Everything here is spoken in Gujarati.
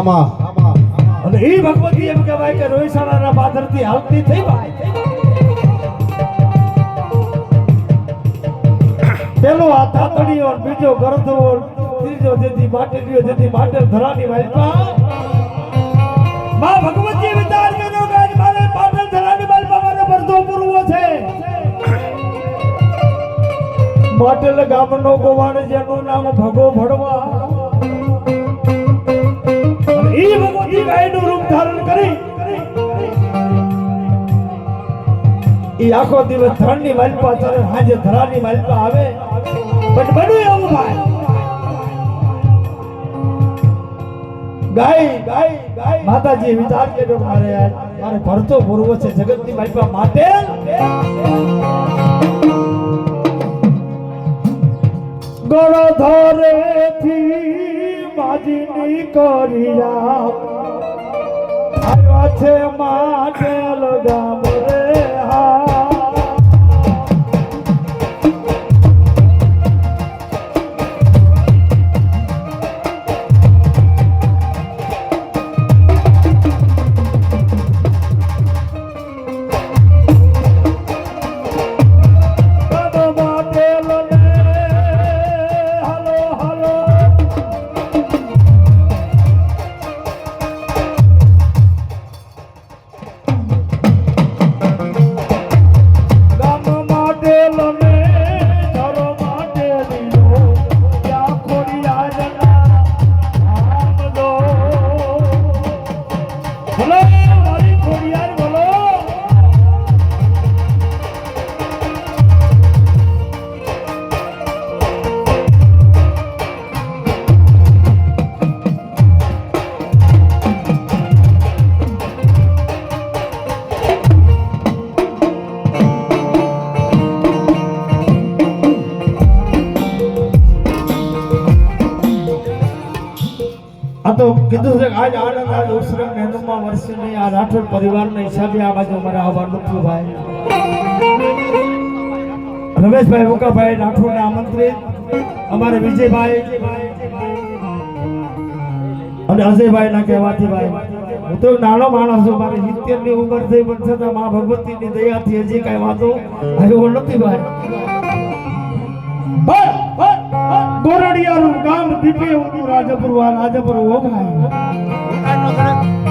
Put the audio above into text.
આમાં અને એ ભગવતી એમ કહેવાય કે રોહિસાણાના પાદરથી હાલતી થઈ ભાઈ પેલો આ તાતડીઓ બીજો ગરદો ત્રીજો જેથી માટેલીઓ જેથી માટે ધરાની વાલપા માં ભગવતી વિચાર કર્યો કે આજ મારે પાટણ ધરાની વાલપા મારે બરદો પૂરવો છે માટેલ ગામનો ગોવાણ જેનું નામ ભગો ભડવા ઈ ભગવતી ગાયનું રૂપ ધારણ કરી ઈ આખો દિવસ ધરણની વાલપા ચરે હાજે ધરાની વાલપા આવે પણ બન્યું એવું ભાઈ ગાય માતાજી વિચાર કર્યો મારે ભરતો પૂરવો છે જગતની વાલપા માટે ગળો ધરે થી માજીની કરિયા આવ્યા છે માટેલ ગામ રે હા તો કીધું છે આજ આનંદ આજ ઉસરંગ મહેનતમાં વર્ષની આ રાઠોડ પરિવારના હિસાબે આ બાજુ અમારે આવવાનું થયું ભાઈ રમેશભાઈ મુકાભાઈ રાઠોડને આમંત્રિત અમારે વિજયભાઈ અને અજયભાઈ ના કહેવાથી ભાઈ હું તો નાનો માણસ છું મારી 70 ની ઉંમર થઈ પણ છતાં મા ભગવતીની દયાથી હજી કઈ વાતો આવ્યો નથી ભાઈ ગોરડિયાનું ગામ દીપે રાજપુર ઓ ભાઈ